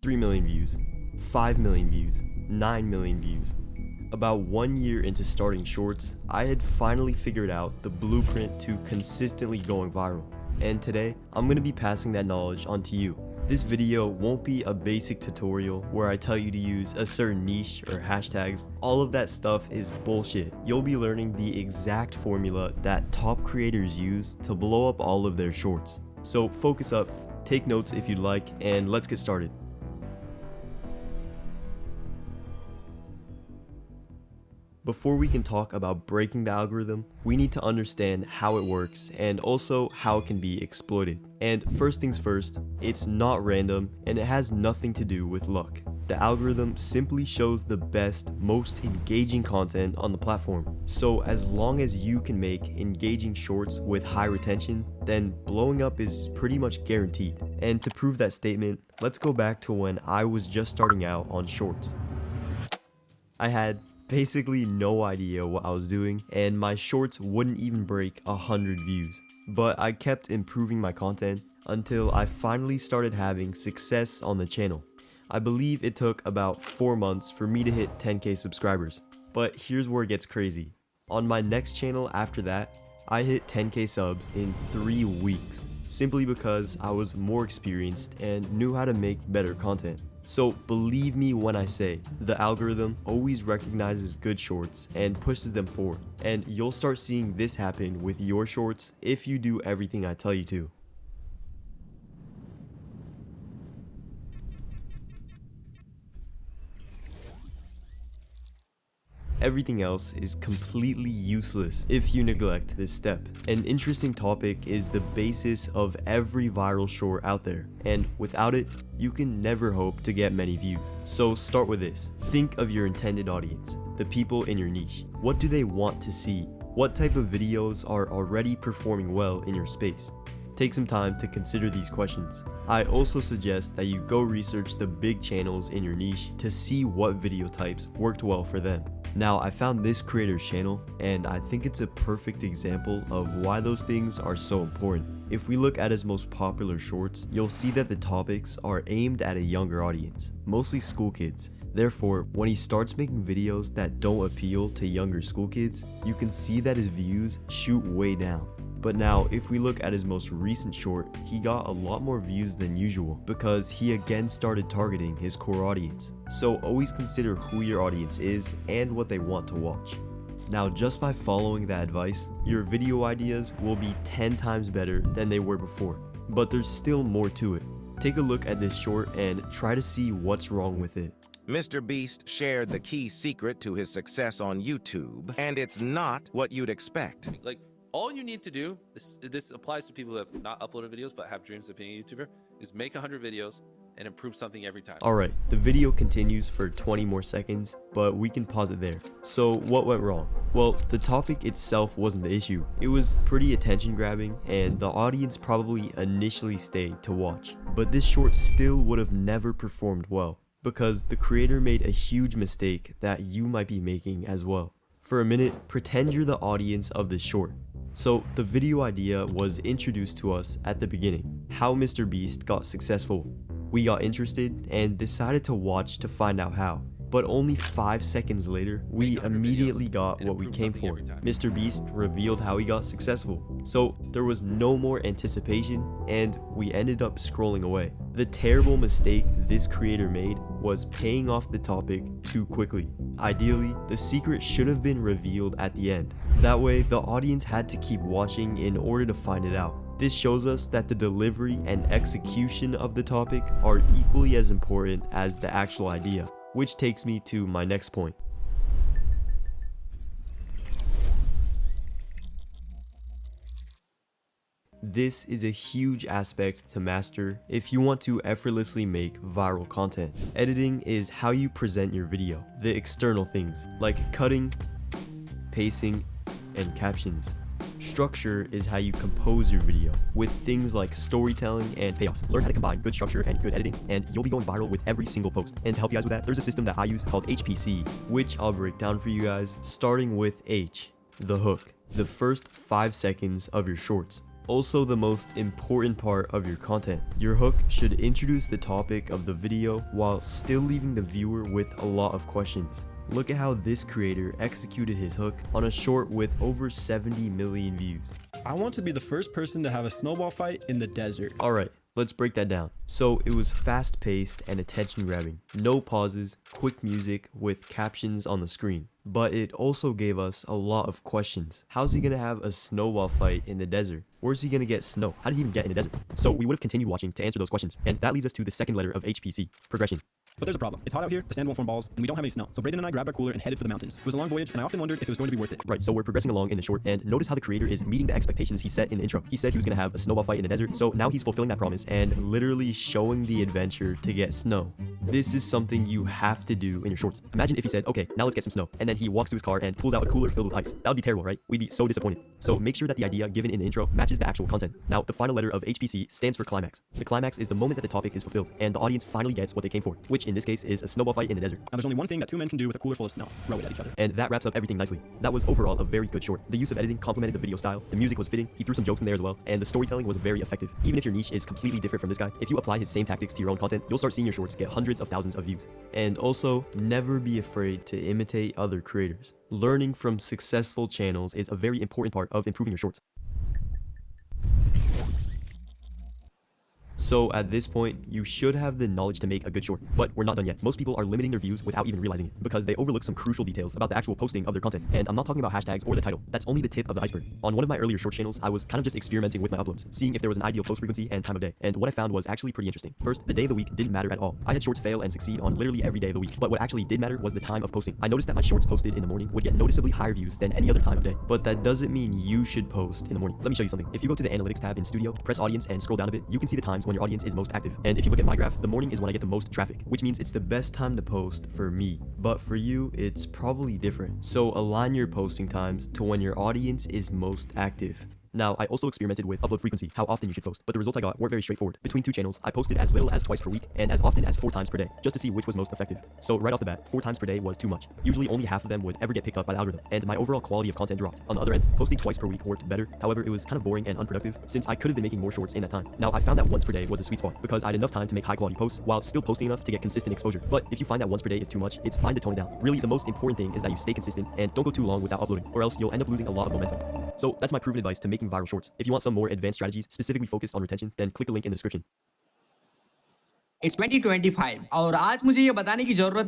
3 million views, 5 million views, 9 million views. About 1 year into starting shorts, I had finally figured out the blueprint to consistently going viral. And today, I'm going to be passing that knowledge on to you. This video won't be a basic tutorial where I tell you to use a certain niche or hashtags. All of that stuff is bullshit. You'll be learning the exact formula that top creators use to blow up all of their shorts. So focus up, take notes if you'd like, and let's get started. Before we can talk about breaking the algorithm, we need to understand how it works and also how it can be exploited. And first things first, it's not random and it has nothing to do with luck. The algorithm simply shows the best, most engaging content on the platform. So as long as you can make engaging shorts with high retention, then blowing up is pretty much guaranteed. And to prove that statement, let's go back to when I was just starting out on shorts. I had basically no idea what I was doing, and my shorts wouldn't even break 100 views. But I kept improving my content until I finally started having success on the channel. I believe it took about 4 months for me to hit 10k subscribers. But here's where it gets crazy. On my next channel after that, I hit 10k subs in 3 weeks, simply because I was more experienced and knew how to make better content. So believe me when I say, the algorithm always recognizes good shorts and pushes them forward. And you'll start seeing this happen with your shorts if you do everything I tell you to. Everything else is completely useless if you neglect this step. An interesting topic is the basis of every viral short out there, and without it, you can never hope to get many views. So start with this. Think of your intended audience, the people in your niche. What do they want to see? What type of videos are already performing well in your space? Take some time to consider these questions. I also suggest that you go research the big channels in your niche to see what video types worked well for them. Now, I found this creator's channel, and I think it's a perfect example of why those things are so important. If we look at his most popular shorts, you'll see that the topics are aimed at a younger audience, mostly school kids. Therefore, when he starts making videos that don't appeal to younger school kids, you can see that his views shoot way down. But now, if we look at his most recent short, he got a lot more views than usual because he again started targeting his core audience. So always consider who your audience is and what they want to watch. Now, just by following that advice, your video ideas will be 10 times better than they were before. But there's still more to it. Take a look at this short and try to see what's wrong with it. Mr. Beast shared the key secret to his success on YouTube, and it's not what you'd expect. All you need to do, this applies to people who have not uploaded videos but have dreams of being a YouTuber, is make 100 videos and improve something every time. Alright, the video continues for 20 more seconds, but we can pause it there. So what went wrong? Well, the topic itself wasn't the issue. It was pretty attention grabbing, and the audience probably initially stayed to watch. But this short still would have never performed well, because the creator made a huge mistake that you might be making as well. For a minute, pretend you're the audience of this short. So the video idea was introduced to us at the beginning, how Mr. Beast got successful. We got interested and decided to watch to find out how. But only 5 seconds later, we immediately got what we came for. Mr. Beast revealed how he got successful. So there was no more anticipation and we ended up scrolling away. The terrible mistake this creator made was paying off the topic too quickly. Ideally, the secret should have been revealed at the end. That way, the audience had to keep watching in order to find it out. This shows us that the delivery and execution of the topic are equally as important as the actual idea. Which takes me to my next point. This is a huge aspect to master if you want to effortlessly make viral content. Editing is how you present your video, the external things like cutting, pacing, and captions. Structure is how you compose your video with things like storytelling and payoffs. Learn how to combine good structure and good editing, and you'll be going viral with every single post. And to help you guys with that, there's a system that I use called HPC, which I'll break down for you guys, starting with H, the hook, the first 5 seconds of your shorts. Also, the most important part of your content. Your hook should introduce the topic of the video while still leaving the viewer with a lot of questions. Look at how this creator executed his hook on a short with over 70 million views. I want to be the first person to have a snowball fight in the desert. Alright, let's break that down. So it was fast paced and attention grabbing. No pauses, quick music with captions on the screen. But it also gave us a lot of questions. How's he gonna have a snowball fight in the desert? Where's he gonna get snow? How did he even get in the desert? So we would have continued watching to answer those questions. And that leads us to the second letter of HPC, progression. But there's a problem. It's hot out here, the sand won't form balls, and we don't have any snow. So Brayden and I grabbed our cooler and headed for the mountains. It was a long voyage, and I often wondered if it was going to be worth it. Right, so we're progressing along in the short, and notice how the creator is meeting the expectations he set in the intro. He said he was gonna have a snowball fight in the desert, so now he's fulfilling that promise and literally showing the adventure to get snow. This is something you have to do in your shorts. Imagine if he said, okay, now let's get some snow, and then he walks to his car and pulls out a cooler filled with ice. That would be terrible, right? We'd be so disappointed. So make sure that the idea given in the intro matches the actual content. Now, the final letter of HPC stands for climax. The climax is the moment that the topic is fulfilled, and the audience finally gets what they came for, which in this case is a snowball fight in the desert. Now there's only one thing that two men can do with a cooler full of snow: throw it at each other. And that wraps up everything nicely. That was overall a very good short. The use of editing complemented the video style, the music was fitting, he threw some jokes in there as well, and the storytelling was very effective. Even if your niche is completely different from this guy, if you apply his same tactics to your own content, you'll start seeing your shorts get hundreds of thousands of views. And also, never be afraid to imitate other creators. Learning from successful channels is a very important part of improving your shorts. So at this point, you should have the knowledge to make a good short, but we're not done yet. Most people are limiting their views without even realizing it because they overlook some crucial details about the actual posting of their content. And I'm not talking about hashtags or the title. That's only the tip of the iceberg. On one of my earlier short channels, I was kind of just experimenting with my uploads, seeing if there was an ideal post frequency and time of day. And what I found was actually pretty interesting. First, the day of the week didn't matter at all. I had shorts fail and succeed on literally every day of the week. But what actually did matter was the time of posting. I noticed that my shorts posted in the morning would get noticeably higher views than any other time of day. But that doesn't mean you should post in the morning. Let me show you something. If you go to the analytics tab in Studio, press audience and scroll down a bit, you can see the times when your audience is most active. And if you look at my graph, the morning is when I get the most traffic, which means it's the best time to post for me. But for you, it's probably different. So align your posting times to when your audience is most active. Now, I also experimented with upload frequency, how often you should post, but the results I got weren't very straightforward. Between two channels, I posted as little as twice per week and as often as 4 times per day, just to see which was most effective. So right off the bat, 4 times per day was too much. Usually only half of them would ever get picked up by the algorithm, and my overall quality of content dropped. On the other end, posting twice per week worked better. However, it was kind of boring and unproductive since I could have been making more shorts in that time. Now, I found that once per day was a sweet spot because I had enough time to make high quality posts while still posting enough to get consistent exposure. But if you find that once per day is too much, it's fine to tone it down. Really, the most important thing is that you stay consistent and don't go too long without uploading, or else you'll end up losing a lot of momentum. So that's my proven advice to making viral shorts. If you want some more advanced strategies specifically focused on retention, then click the link in the description. It's 2025 और आज मुझे ये बताने की जरूरत